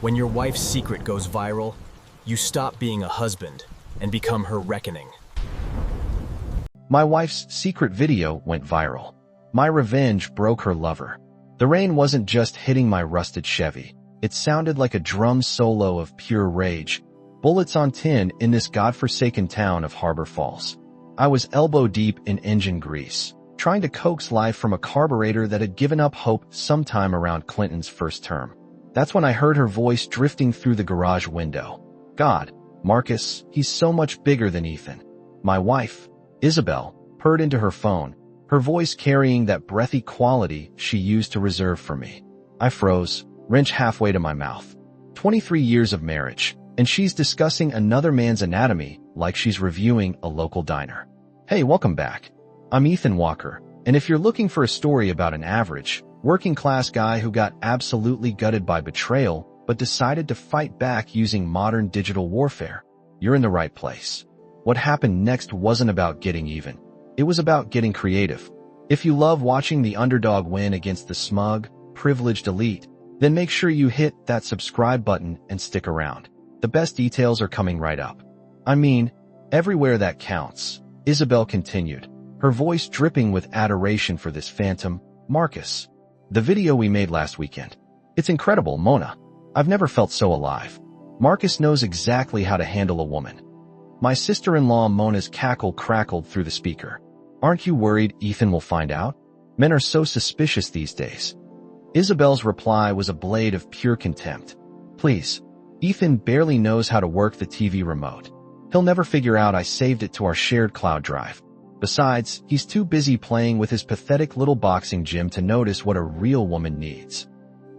When your wife's secret goes viral, you stop being a husband and become her reckoning. My wife's secret video went viral. My revenge broke her lover. The rain wasn't just hitting my rusted Chevy. It sounded like a drum solo of pure rage. Bullets on tin in this godforsaken town of Harbor Falls. I was elbow deep in engine grease, trying to coax life from a carburetor that had given up hope sometime around Clinton's first term. That's when I heard her voice drifting through the garage window. God, Marcus, he's so much bigger than Ethan. My wife, Isabel, purred into her phone, her voice carrying that breathy quality she used to reserve for me. I froze, wrench halfway to my mouth. 23 years of marriage, and she's discussing another man's anatomy like she's reviewing a local diner. Hey, welcome back. I'm Ethan Walker, and if you're looking for a story about an average, working-class guy who got absolutely gutted by betrayal but decided to fight back using modern digital warfare, you're in the right place. What happened next wasn't about getting even. It was about getting creative. If you love watching the underdog win against the smug, privileged elite, then make sure you hit that subscribe button and stick around. The best details are coming right up. I mean, everywhere that counts, Isabel continued, her voice dripping with adoration for this phantom, Marcus. The video we made last weekend. It's incredible, Mona. I've never felt so alive. Marcus knows exactly how to handle a woman. My sister-in-law Mona's cackle crackled through the speaker. Aren't you worried Ethan will find out? Men are so suspicious these days. Isabel's reply was a blade of pure contempt. Please. Ethan barely knows how to work the TV remote. He'll never figure out I saved it to our shared cloud drive. Besides, he's too busy playing with his pathetic little boxing gym to notice what a real woman needs.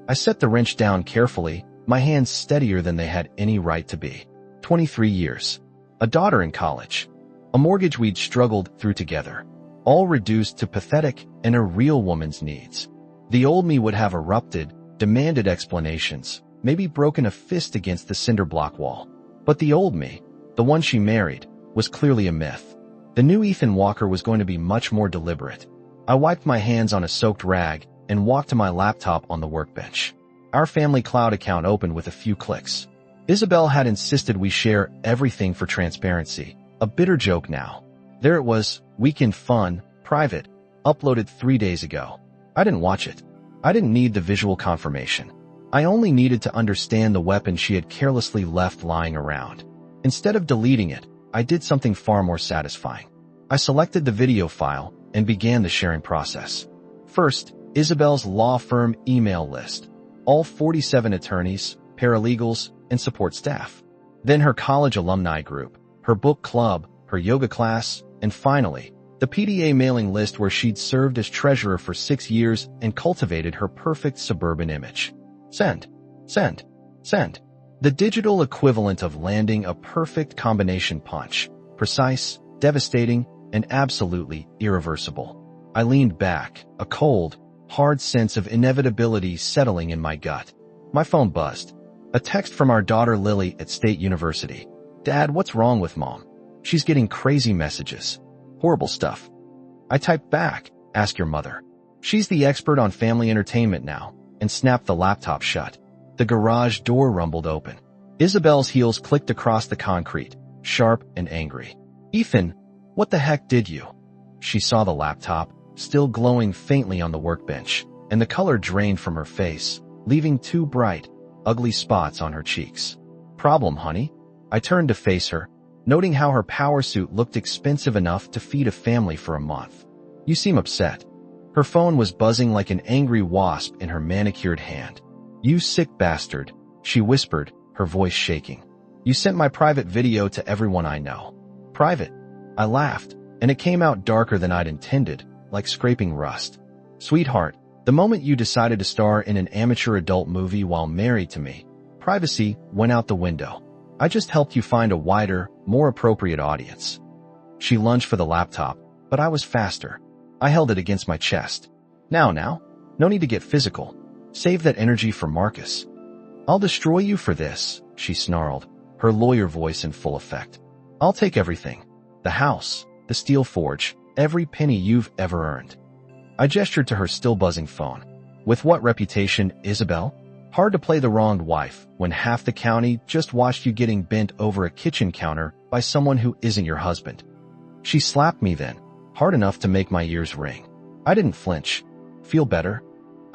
I set the wrench down carefully, my hands steadier than they had any right to be. 23 years. A daughter in college. A mortgage we'd struggled through together. All reduced to pathetic and a real woman's needs. The old me would have erupted, demanded explanations, maybe broken a fist against the cinder block wall. But the old me, the one she married, was clearly a myth. The new Ethan Walker was going to be much more deliberate. I wiped my hands on a soaked rag and walked to my laptop on the workbench. Our family cloud account opened with a few clicks. Isabel had insisted we share everything for transparency. A bitter joke now. There it was, weekend fun, private, uploaded 3 days ago. I didn't watch it. I didn't need the visual confirmation. I only needed to understand the weapon she had carelessly left lying around. Instead of deleting it, I did something far more satisfying. I selected the video file and began the sharing process. First, Isabel's law firm email list. All 47 attorneys, paralegals, and support staff. Then her college alumni group, her book club, her yoga class, and finally, the PDA mailing list where she'd served as treasurer for 6 years and cultivated her perfect suburban image. Send. Send. Send. The digital equivalent of landing a perfect combination punch. Precise, devastating, and absolutely irreversible. I leaned back, a cold, hard sense of inevitability settling in my gut. My phone buzzed. A text from our daughter Lily at State University. Dad, what's wrong with Mom? She's getting crazy messages. Horrible stuff. I typed back, ask your mother. She's the expert on family entertainment now, and snapped the laptop shut. The garage door rumbled open. Isabel's heels clicked across the concrete, sharp and angry. Ethan, what the heck did you? She saw the laptop, still glowing faintly on the workbench, and the color drained from her face, leaving 2 bright, ugly spots on her cheeks. Problem, honey? I turned to face her, noting how her power suit looked expensive enough to feed a family for a month. You seem upset. Her phone was buzzing like an angry wasp in her manicured hand. You sick bastard, she whispered, her voice shaking. You sent my private video to everyone I know. Private? I laughed, and it came out darker than I'd intended, like scraping rust. Sweetheart, the moment you decided to star in an amateur adult movie while married to me, privacy went out the window. I just helped you find a wider, more appropriate audience. She lunged for the laptop, but I was faster. I held it against my chest. Now, no need to get physical. Save that energy for Marcus. I'll destroy you for this, she snarled, her lawyer voice in full effect. I'll take everything. The house, the steel forge, every penny you've ever earned. I gestured to her still buzzing phone. With what reputation, Isabel? Hard to play the wronged wife when half the county just watched you getting bent over a kitchen counter by someone who isn't your husband. She slapped me then, hard enough to make my ears ring. I didn't flinch. Feel better?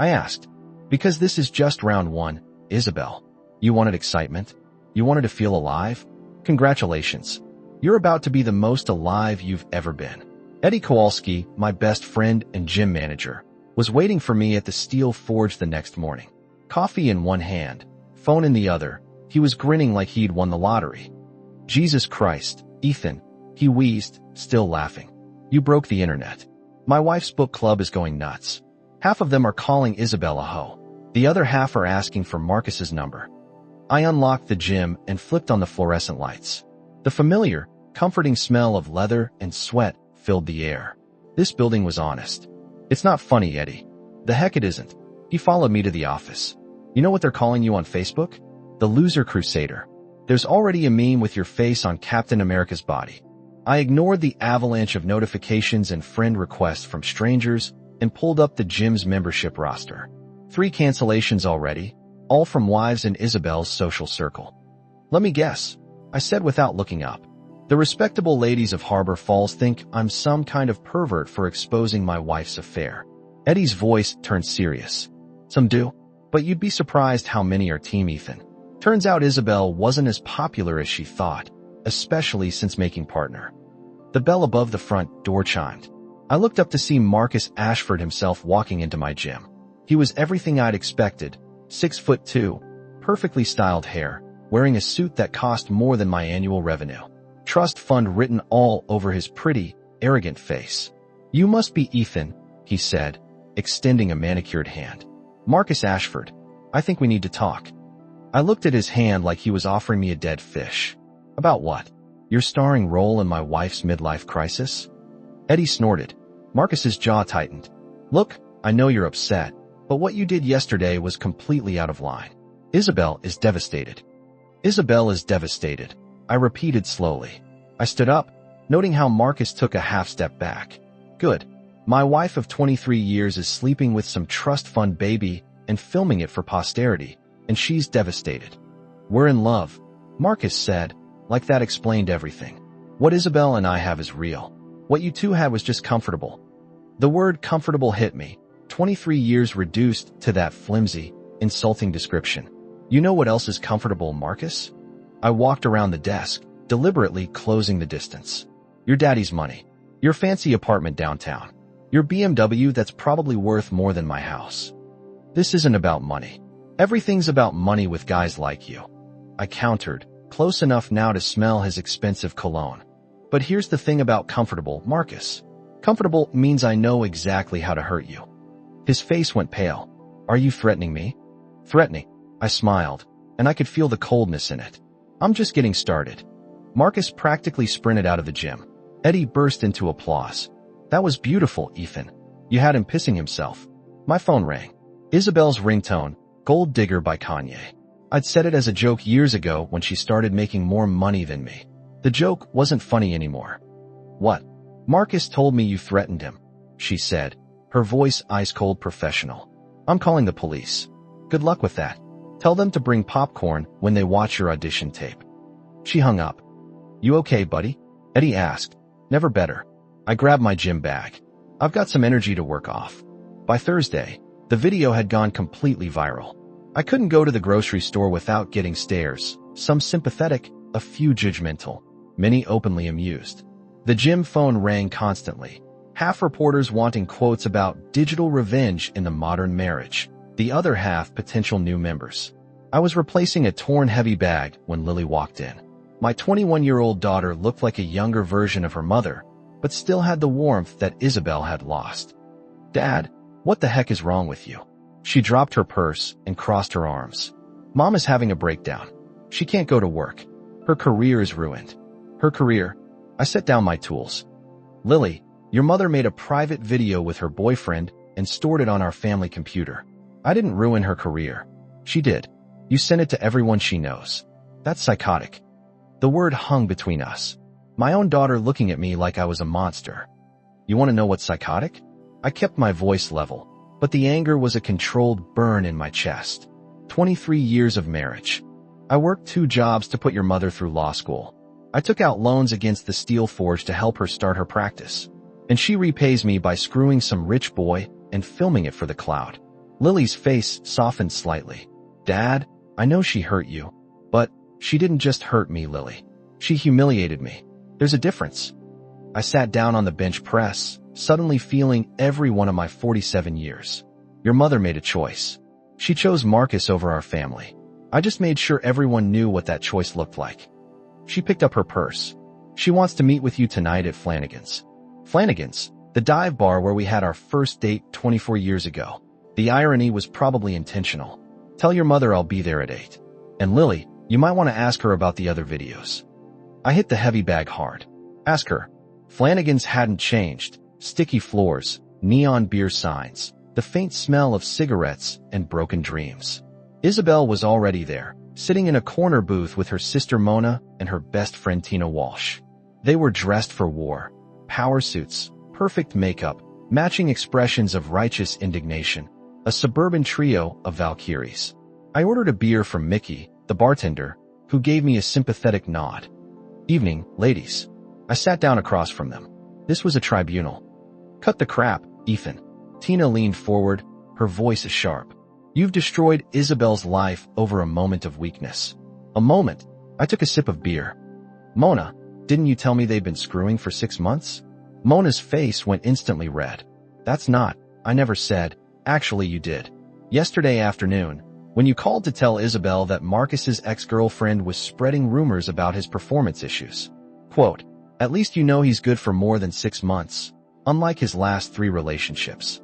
I asked. Because this is just round one, Isabel. You wanted excitement? You wanted to feel alive? Congratulations. You're about to be the most alive you've ever been. Eddie Kowalski, my best friend and gym manager, was waiting for me at the Steel Forge the next morning. Coffee in one hand, phone in the other, he was grinning like he'd won the lottery. Jesus Christ, Ethan, he wheezed, still laughing. You broke the internet. My wife's book club is going nuts. Half of them are calling Isabel a hoe. The other half are asking for Marcus's number. I unlocked the gym and flipped on the fluorescent lights. The familiar, comforting smell of leather and sweat filled the air. This building was honest. It's not funny, Eddie. The heck it isn't. He followed me to the office. You know what they're calling you on Facebook? The Loser Crusader. There's already a meme with your face on Captain America's body. I ignored the avalanche of notifications and friend requests from strangers and pulled up the gym's membership roster. 3 cancellations already, all from wives in Isabel's social circle. Let me guess, I said without looking up. The respectable ladies of Harbor Falls think I'm some kind of pervert for exposing my wife's affair. Eddie's voice turned serious. Some do, but you'd be surprised how many are Team Ethan. Turns out Isabel wasn't as popular as she thought, especially since making partner. The bell above the front door chimed. I looked up to see Marcus Ashford himself walking into my gym. He was everything I'd expected, 6'2", perfectly styled hair, wearing a suit that cost more than my annual revenue. Trust fund written all over his pretty, arrogant face. You must be Ethan, he said, extending a manicured hand. Marcus Ashford, I think we need to talk. I looked at his hand like he was offering me a dead fish. About what? Your starring role in my wife's midlife crisis? Eddie snorted. Marcus's jaw tightened. Look, I know you're upset, but what you did yesterday was completely out of line. Isabel is devastated. Isabel is devastated, I repeated slowly. I stood up, noting how Marcus took a half step back. Good. My wife of 23 years is sleeping with some trust fund baby and filming it for posterity, and she's devastated. We're in love, Marcus said, like that explained everything. What Isabel and I have is real. What you two had was just comfortable. The word comfortable hit me. 23 years reduced to that flimsy, insulting description. You know what else is comfortable, Marcus? I walked around the desk, deliberately closing the distance. Your daddy's money. Your fancy apartment downtown. Your BMW that's probably worth more than my house. This isn't about money. Everything's about money with guys like you. I countered, close enough now to smell his expensive cologne. But here's the thing about comfortable, Marcus. Comfortable means I know exactly how to hurt you. His face went pale. Are you threatening me? Threatening. I smiled, and I could feel the coldness in it. I'm just getting started. Marcus practically sprinted out of the gym. Eddie burst into applause. That was beautiful, Ethan. You had him pissing himself. My phone rang. Isabel's ringtone, Gold Digger by Kanye. I'd said it as a joke years ago when she started making more money than me. The joke wasn't funny anymore. What? Marcus told me you threatened him, she said, her voice ice-cold professional. I'm calling the police. Good luck with that. Tell them to bring popcorn when they watch your audition tape. She hung up. You okay, buddy? Eddie asked. Never better. I grabbed my gym bag. I've got some energy to work off. By Thursday, the video had gone completely viral. I couldn't go to the grocery store without getting stares, some sympathetic, a few judgmental, many openly amused. The gym phone rang constantly, half reporters wanting quotes about digital revenge in the modern marriage, the other half potential new members. I was replacing a torn heavy bag when Lily walked in. My 21-year-old daughter looked like a younger version of her mother, but still had the warmth that Isabel had lost. Dad, what the heck is wrong with you? She dropped her purse and crossed her arms. Mom is having a breakdown. She can't go to work. Her career is ruined. Her career? I set down my tools. Lily, your mother made a private video with her boyfriend and stored it on our family computer. I didn't ruin her career. She did. You sent it to everyone she knows. That's psychotic. The word hung between us. My own daughter looking at me like I was a monster. You want to know what's psychotic? I kept my voice level, but the anger was a controlled burn in my chest. 23 years of marriage. I worked 2 jobs to put your mother through law school. I took out loans against the steel forge to help her start her practice. And she repays me by screwing some rich boy and filming it for the cloud. Lily's face softened slightly. Dad, I know she hurt you. But she didn't just hurt me, Lily. She humiliated me. There's a difference. I sat down on the bench press, suddenly feeling every one of my 47 years. Your mother made a choice. She chose Marcus over our family. I just made sure everyone knew what that choice looked like. She picked up her purse. She wants to meet with you tonight at Flanagan's. Flanagan's, the dive bar where we had our first date 24 years ago. The irony was probably intentional. Tell your mother I'll be there at 8. And Lily, you might want to ask her about the other videos. I hit the heavy bag hard. Ask her. Flanagan's hadn't changed. Sticky floors, neon beer signs, the faint smell of cigarettes and broken dreams. Isabel was already there, sitting in a corner booth with her sister Mona and her best friend Tina Walsh. They were dressed for war. Power suits, perfect makeup, matching expressions of righteous indignation. A suburban trio of Valkyries. I ordered a beer from Mickey, the bartender, who gave me a sympathetic nod. Evening, ladies. I sat down across from them. This was a tribunal. Cut the crap, Ethan. Tina leaned forward, her voice sharp. You've destroyed Isabel's life over a moment of weakness. A moment. I took a sip of beer. Mona, didn't you tell me they'd been screwing for 6 months? Mona's face went instantly red. That's not, I never said. Actually, you did. Yesterday afternoon, when you called to tell Isabel that Marcus's ex-girlfriend was spreading rumors about his performance issues. Quote, at least you know he's good for more than 6 months, unlike his last 3 relationships.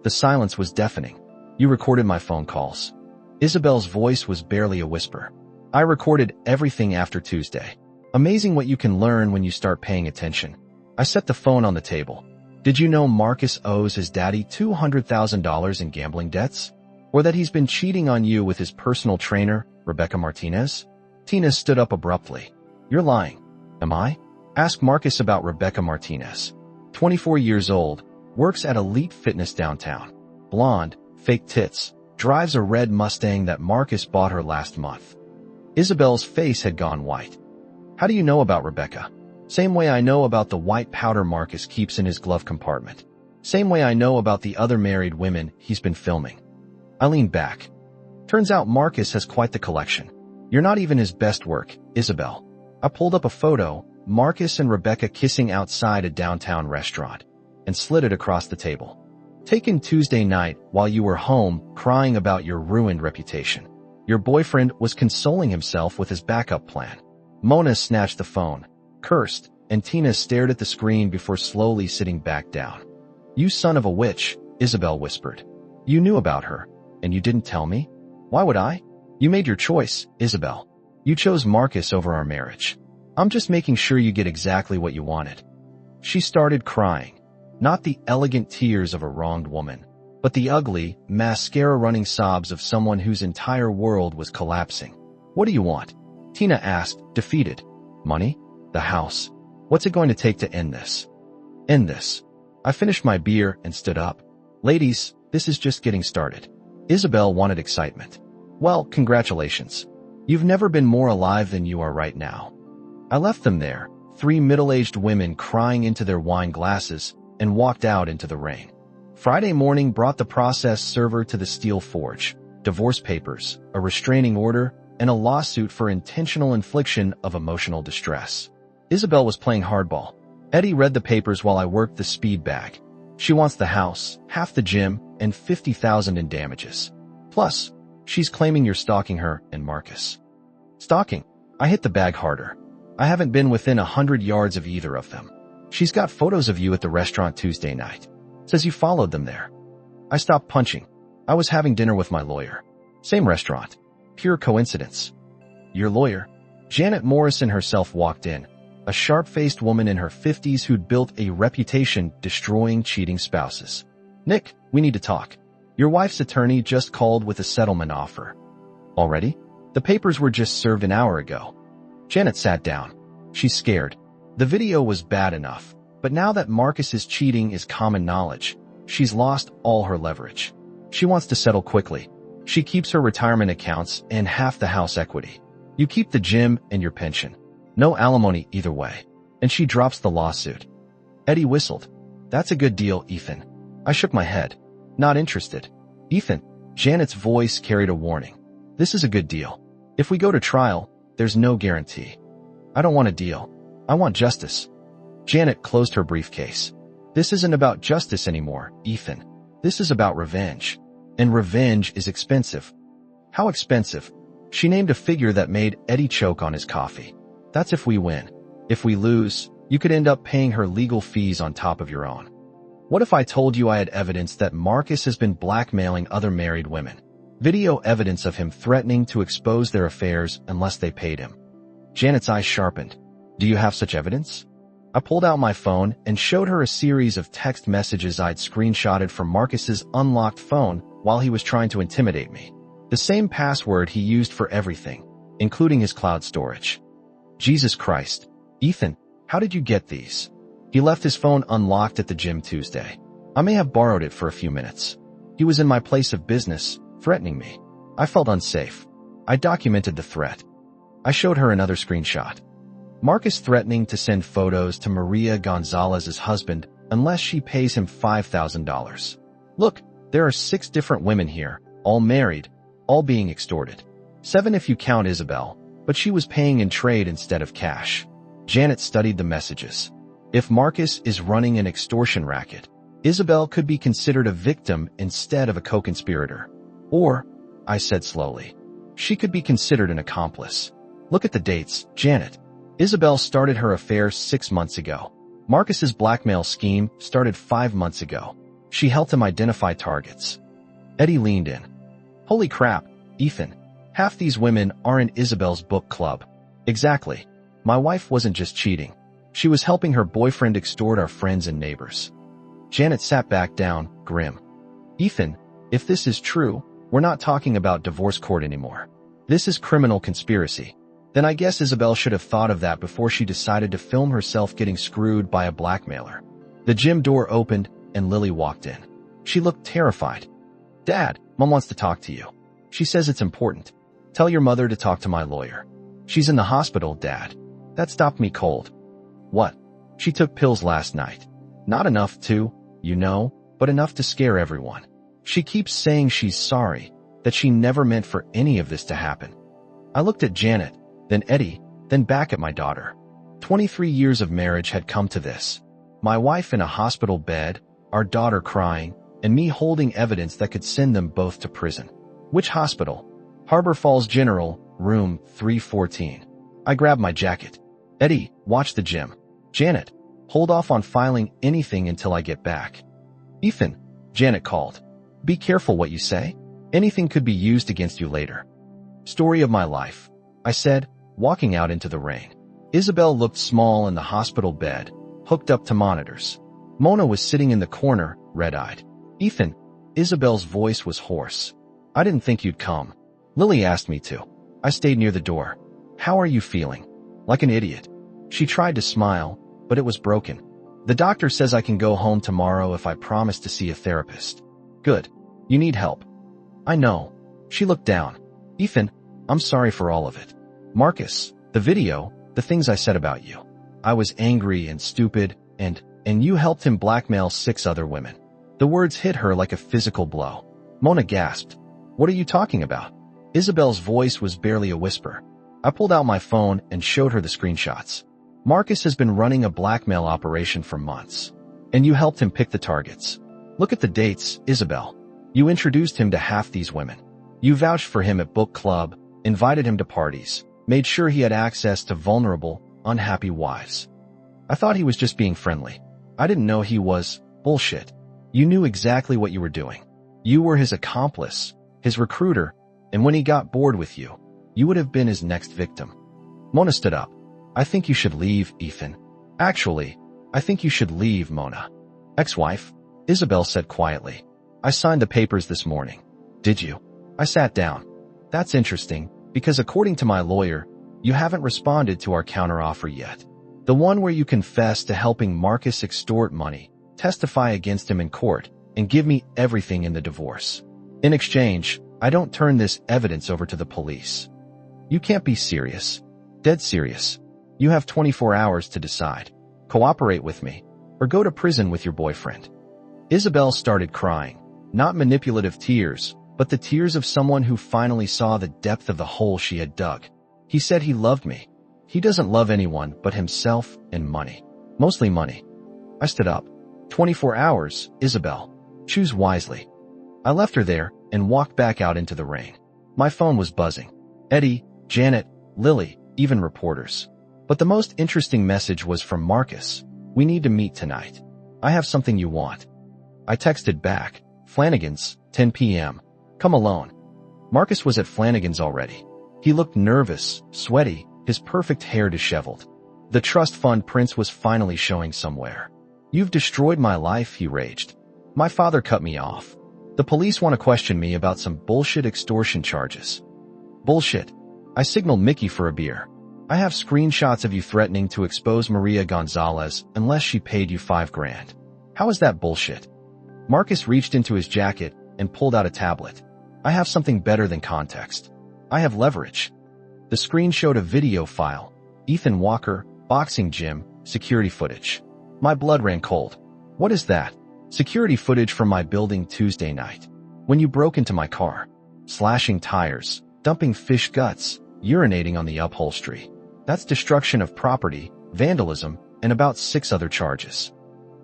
The silence was deafening. You recorded my phone calls. Isabel's voice was barely a whisper. I recorded everything after Tuesday. Amazing what you can learn when you start paying attention. I set the phone on the table. Did you know Marcus owes his daddy $200,000 in gambling debts? Or that he's been cheating on you with his personal trainer, Rebecca Martinez? Tina stood up abruptly. You're lying. Am I? Ask Marcus about Rebecca Martinez. 24 years old, works at Elite Fitness downtown. Blonde, fake tits, drives a red Mustang that Marcus bought her last month. Isabel's face had gone white. How do you know about Rebecca? Same way I know about the white powder Marcus keeps in his glove compartment. Same way I know about the other married women he's been filming. I leaned back. Turns out Marcus has quite the collection. You're not even his best work, Isabel. I pulled up a photo, Marcus and Rebecca kissing outside a downtown restaurant, and slid it across the table. Taken Tuesday night while you were home crying about your ruined reputation. Your boyfriend was consoling himself with his backup plan. Mona snatched the phone, cursed, and Tina stared at the screen before slowly sitting back down. You son of a witch, Isabel whispered. You knew about her, and you didn't tell me? Why would I? You made your choice, Isabel. You chose Marcus over our marriage. I'm just making sure you get exactly what you wanted. She started crying. Not the elegant tears of a wronged woman, but the ugly, mascara-running sobs of someone whose entire world was collapsing. What do you want? Tina asked, defeated. Money? The house. What's it going to take to end this? End this. I finished my beer and stood up. Ladies, this is just getting started. Isabel wanted excitement. Well, congratulations. You've never been more alive than you are right now. I left them there, 3 middle-aged women crying into their wine glasses, and walked out into the rain. Friday morning brought the process server to the steel forge, divorce papers, a restraining order, and a lawsuit for intentional infliction of emotional distress. Isabel was playing hardball. Eddie read the papers while I worked the speed bag. She wants the house, half the gym, and $50,000 in damages. Plus, she's claiming you're stalking her and Marcus. Stalking? I hit the bag harder. I haven't been within 100 yards of either of them. She's got photos of you at the restaurant Tuesday night. Says you followed them there. I stopped punching. I was having dinner with my lawyer. Same restaurant. Pure coincidence. Your lawyer? Janet Morrison herself walked in, a sharp-faced woman in her 50s who'd built a reputation destroying cheating spouses. Nick, we need to talk. Your wife's attorney just called with a settlement offer. Already? The papers were just served an hour ago. Janet sat down. She's scared. The video was bad enough, but now that Marcus's cheating is common knowledge, she's lost all her leverage. She wants to settle quickly. She keeps her retirement accounts and half the house equity. You keep the gym and your pension. No alimony either way. And she drops the lawsuit. Eddie whistled. That's a good deal, Ethan. I shook my head. Not interested. Ethan, Janet's voice carried a warning. This is a good deal. If we go to trial, there's no guarantee. I don't want a deal. I want justice. Janet closed her briefcase. This isn't about justice anymore, Ethan. This is about revenge. And revenge is expensive. How expensive? She named a figure that made Eddie choke on his coffee. That's if we win. If we lose, you could end up paying her legal fees on top of your own. What if I told you I had evidence that Marcus has been blackmailing other married women? Video evidence of him threatening to expose their affairs unless they paid him. Janet's eyes sharpened. Do you have such evidence? I pulled out my phone and showed her a series of text messages I'd screenshotted from Marcus's unlocked phone while he was trying to intimidate me. The same password he used for everything, including his cloud storage. Jesus Christ. Ethan, how did you get these? He left his phone unlocked at the gym Tuesday. I may have borrowed it for a few minutes. He was in my place of business, threatening me. I felt unsafe. I documented the threat. I showed her another screenshot. Marcus threatening to send photos to Maria Gonzalez's husband unless she pays him $5,000. Look, there are 6 different women here, all married, all being extorted. 7 if you count Isabel, but she was paying in trade instead of cash. Janet studied the messages. If Marcus is running an extortion racket, Isabel could be considered a victim instead of a co-conspirator. Or, I said slowly, she could be considered an accomplice. Look at the dates, Janet. Isabel started her affair 6 months ago. Marcus's blackmail scheme started 5 months ago. She helped him identify targets. Eddie leaned in. Holy crap, Ethan. Half these women are in Isabel's book club. Exactly. My wife wasn't just cheating. She was helping her boyfriend extort our friends and neighbors. Janet sat back down, grim. Ethan, if this is true, we're not talking about divorce court anymore. This is criminal conspiracy. Then I guess Isabel should have thought of that before she decided to film herself getting screwed by a blackmailer. The gym door opened and Lily walked in. She looked terrified. Dad, Mom wants to talk to you. She says it's important. Tell your mother to talk to my lawyer. She's in the hospital, Dad. That stopped me cold. What? She took pills last night. Not enough to, but enough to scare everyone. She keeps saying she's sorry, that she never meant for any of this to happen. I looked at Janet, then Eddie, then back at my daughter. 23 years of marriage had come to this. My wife in a hospital bed, our daughter crying, and me holding evidence that could send them both to prison. Which hospital? Harbor Falls General, room 314. I grabbed my jacket. Eddie, watch the gym. Janet, hold off on filing anything until I get back. Ethan, Janet called. Be careful what you say. Anything could be used against you later. Story of my life, I said, walking out into the rain. Isabel looked small in the hospital bed, hooked up to monitors. Mona was sitting in the corner, red-eyed. Ethan, Isabel's voice was hoarse. I didn't think you'd come. Lily asked me to. I stayed near the door. How are you feeling? Like an idiot. She tried to smile, but it was broken. The doctor says I can go home tomorrow if I promise to see a therapist. Good. You need help. I know. She looked down. Ethan, I'm sorry for all of it. Marcus, the video, the things I said about you. I was angry and stupid, and you helped him blackmail 6 other women. The words hit her like a physical blow. Mona gasped. What are you talking about? Isabel's voice was barely a whisper. I pulled out my phone and showed her the screenshots. Marcus has been running a blackmail operation for months. And you helped him pick the targets. Look at the dates, Isabel. You introduced him to half these women. You vouched for him at book club, invited him to parties, made sure he had access to vulnerable, unhappy wives. I thought he was just being friendly. I didn't know he was bullshit. You knew exactly what you were doing. You were his accomplice, his recruiter, and when he got bored with you, you would have been his next victim. Mona stood up. I think you should leave, Ethan. Actually, I think you should leave, Mona. Ex-wife, Isabel said quietly. I signed the papers this morning. Did you? I sat down. That's interesting, because according to my lawyer, you haven't responded to our counteroffer yet. The one where you confess to helping Marcus extort money, testify against him in court, and give me everything in the divorce. In exchange, I don't turn this evidence over to the police. You can't be serious. Dead serious. You have 24 hours to decide. Cooperate with me, or go to prison with your boyfriend. Isabel started crying, not manipulative tears, but the tears of someone who finally saw the depth of the hole she had dug. He said he loved me. He doesn't love anyone but himself and money. Mostly money. I stood up. 24 hours, Isabel. Choose wisely. I left her there and walked back out into the rain. My phone was buzzing. Eddie, Janet, Lily, even reporters. But the most interesting message was from Marcus. We need to meet tonight. I have something you want. I texted back. Flanagan's, 10 p.m. Come alone. Marcus was at Flanagan's already. He looked nervous, sweaty, his perfect hair disheveled. The trust fund prince was finally showing somewhere. You've destroyed my life, he raged. My father cut me off. The police want to question me about some bullshit extortion charges. Bullshit. I signaled Mickey for a beer. I have screenshots of you threatening to expose Maria Gonzalez unless she paid you $5,000. How is that bullshit? Marcus reached into his jacket and pulled out a tablet. I have something better than context. I have leverage. The screen showed a video file. Ethan Walker, boxing gym, security footage. My blood ran cold. What is that? Security footage from my building Tuesday night. When you broke into my car. Slashing tires, dumping fish guts, urinating on the upholstery. That's destruction of property, vandalism, and about 6 other charges.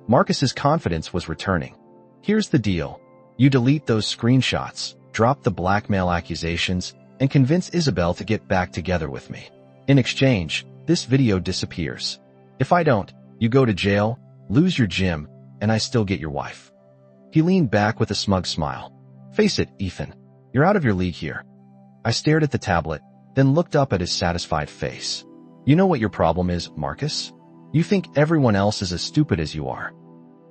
Marcus's confidence was returning. Here's the deal. You delete those screenshots, drop the blackmail accusations, and convince Isabel to get back together with me. In exchange, this video disappears. If I don't, you go to jail, lose your gym, and I still get your wife. He leaned back with a smug smile. Face it, Ethan. You're out of your league here. I stared at the tablet, then looked up at his satisfied face. You know what your problem is, Marcus? You think everyone else is as stupid as you are.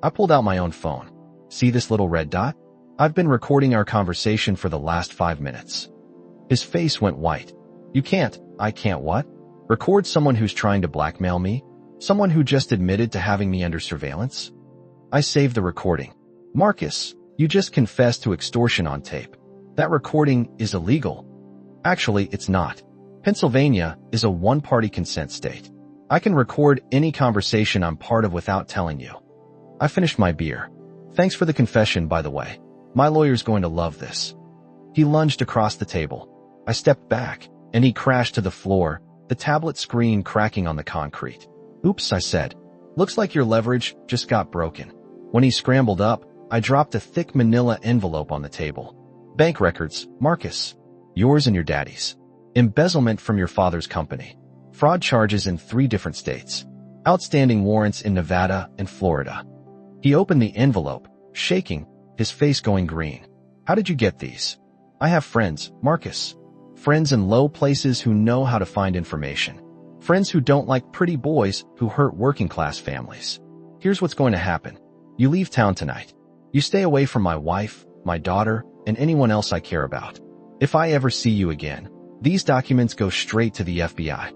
I pulled out my own phone. See this little red dot? I've been recording our conversation for the last 5 minutes. His face went white. You can't. I can't what? Record someone who's trying to blackmail me? Someone who just admitted to having me under surveillance? I saved the recording. Marcus, you just confessed to extortion on tape. That recording is illegal. Actually, it's not. Pennsylvania is a one-party consent state. I can record any conversation I'm part of without telling you. I finished my beer. Thanks for the confession, by the way. My lawyer's going to love this. He lunged across the table. I stepped back, and he crashed to the floor, the tablet screen cracking on the concrete. Oops, I said. Looks like your leverage just got broken. When he scrambled up, I dropped a thick manila envelope on the table. Bank records, Marcus. Yours and your daddy's. Embezzlement from your father's company. Fraud charges in 3 different states. Outstanding warrants in Nevada and Florida. He opened the envelope, shaking, his face going green. How did you get these? I have friends, Marcus. Friends in low places who know how to find information. Friends who don't like pretty boys who hurt working-class families. Here's what's going to happen. You leave town tonight. You stay away from my wife, my daughter, and anyone else I care about. If I ever see you again, these documents go straight to the FBI.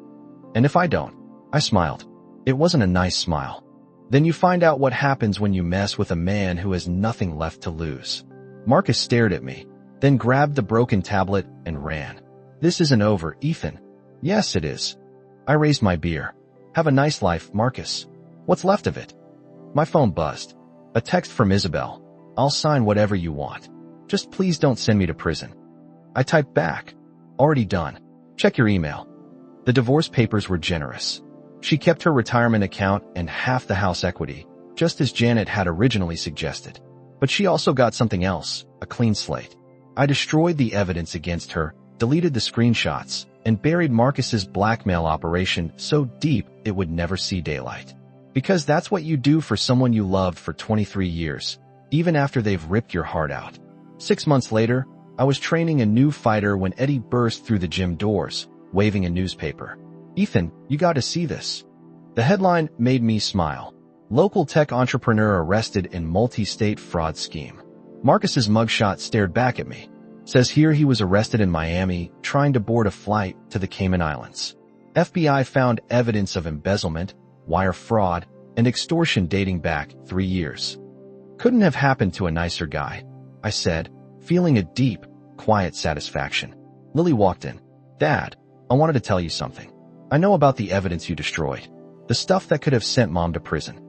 And if I don't, I smiled. It wasn't a nice smile. Then you find out what happens when you mess with a man who has nothing left to lose. Marcus stared at me, then grabbed the broken tablet and ran. This isn't over, Ethan. Yes, it is. I raised my beer. Have a nice life, Marcus. What's left of it? My phone buzzed. A text from Isabel. I'll sign whatever you want. Just please don't send me to prison. I typed back. Already done. Check your email. The divorce papers were generous. She kept her retirement account and half the house equity, just as Janet had originally suggested. But she also got something else, a clean slate. I destroyed the evidence against her, deleted the screenshots, and buried Marcus's blackmail operation so deep it would never see daylight. Because that's what you do for someone you loved for 23 years, even after they've ripped your heart out. 6 months later, I was training a new fighter when Eddie burst through the gym doors, waving a newspaper. Ethan, you got to see this. The headline made me smile. Local tech entrepreneur arrested in multi-state fraud scheme. Marcus's mugshot stared back at me. Says here he was arrested in Miami, trying to board a flight to the Cayman Islands. FBI found evidence of embezzlement, wire fraud, and extortion dating back 3 years. Couldn't have happened to a nicer guy, I said, feeling a deep, quiet satisfaction. Lily walked in. Dad, I wanted to tell you something. I know about the evidence you destroyed. The stuff that could have sent Mom to prison.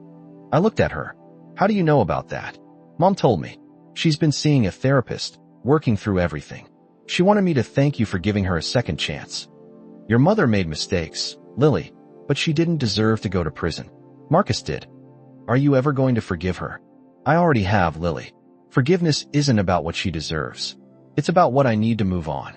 I looked at her. How do you know about that? Mom told me. She's been seeing a therapist, working through everything. She wanted me to thank you for giving her a second chance. Your mother made mistakes, Lily, but she didn't deserve to go to prison. Marcus did. Are you ever going to forgive her? I already have, Lily. Forgiveness isn't about what she deserves. It's about what I need to move on.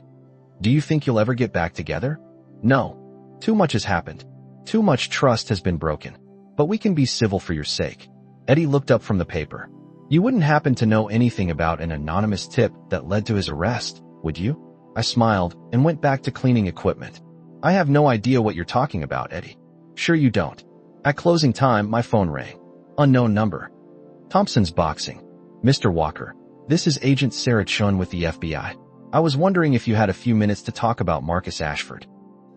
Do you think you'll ever get back together? No. Too much has happened. Too much trust has been broken. But we can be civil for your sake. Eddie looked up from the paper. You wouldn't happen to know anything about an anonymous tip that led to his arrest, would you? I smiled and went back to cleaning equipment. I have no idea what you're talking about, Eddie. Sure you don't. At closing time, my phone rang. Unknown number. Thompson's Boxing. Mr. Walker, this is Agent Sarah Chun with the FBI. I was wondering if you had a few minutes to talk about Marcus Ashford.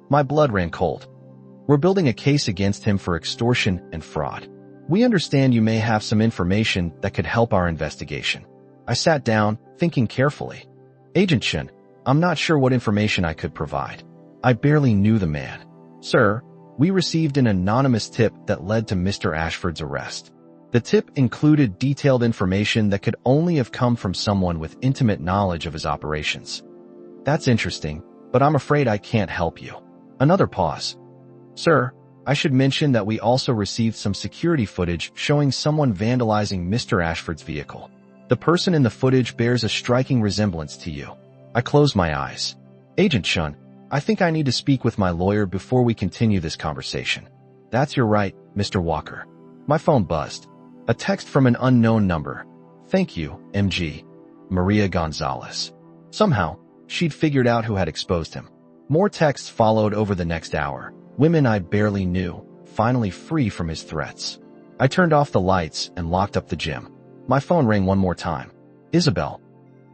My blood ran cold. We're building a case against him for extortion and fraud. We understand you may have some information that could help our investigation. I sat down, thinking carefully. Agent Chun, I'm not sure what information I could provide. I barely knew the man. Sir, we received an anonymous tip that led to Mr. Ashford's arrest. The tip included detailed information that could only have come from someone with intimate knowledge of his operations. That's interesting, but I'm afraid I can't help you. Another pause. Sir, I should mention that we also received some security footage showing someone vandalizing Mr. Ashford's vehicle. The person in the footage bears a striking resemblance to you. I closed my eyes. Agent Chun, I think I need to speak with my lawyer before we continue this conversation. That's your right, Mr. Walker. My phone buzzed. A text from an unknown number. Thank you, MG. Maria Gonzalez. Somehow, she'd figured out who had exposed him. More texts followed over the next hour. Women I barely knew, finally free from his threats. I turned off the lights and locked up the gym. My phone rang one more time. Isabel.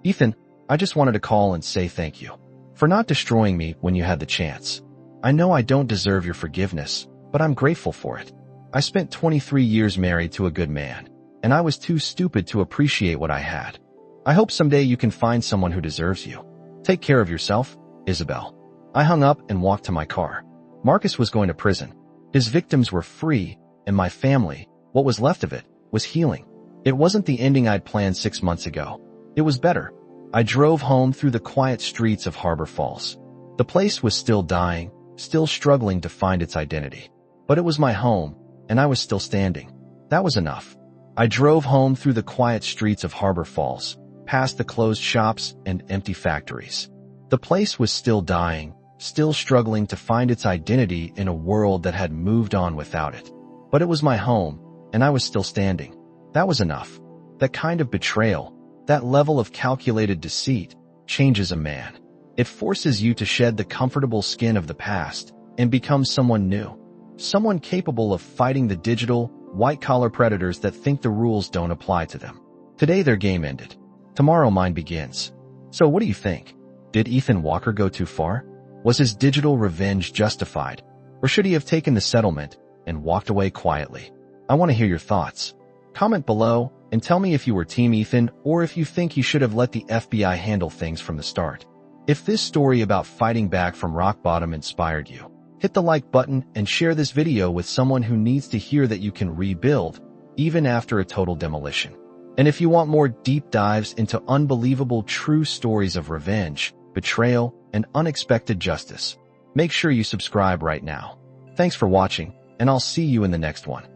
Ethan, I just wanted to call and say thank you for not destroying me when you had the chance. I know I don't deserve your forgiveness, but I'm grateful for it. I spent 23 years married to a good man, and I was too stupid to appreciate what I had. I hope someday you can find someone who deserves you. Take care of yourself, Isabel. I hung up and walked to my car. Marcus was going to prison. His victims were free, and my family, what was left of it, was healing. It wasn't the ending I'd planned 6 months ago. It was better. I drove home through the quiet streets of Harbor Falls. The place was still dying, still struggling to find its identity. But it was my home, and I was still standing. That was enough. I drove home through the quiet streets of Harbor Falls, past the closed shops and empty factories. The place was still dying, still struggling to find its identity in a world that had moved on without it. But it was my home, and I was still standing. That was enough. That kind of betrayal, that level of calculated deceit, changes a man. It forces you to shed the comfortable skin of the past and become someone new. Someone capable of fighting the digital, white-collar predators that think the rules don't apply to them. Today their game ended. Tomorrow mine begins. So what do you think? Did Ethan Walker go too far? Was his digital revenge justified? Or should he have taken the settlement and walked away quietly? I want to hear your thoughts. Comment below and tell me if you were Team Ethan or if you think he should have let the FBI handle things from the start. If this story about fighting back from rock bottom inspired you, hit the like button and share this video with someone who needs to hear that you can rebuild, even after a total demolition. And if you want more deep dives into unbelievable true stories of revenge, betrayal, and unexpected justice, make sure you subscribe right now. Thanks for watching, and I'll see you in the next one.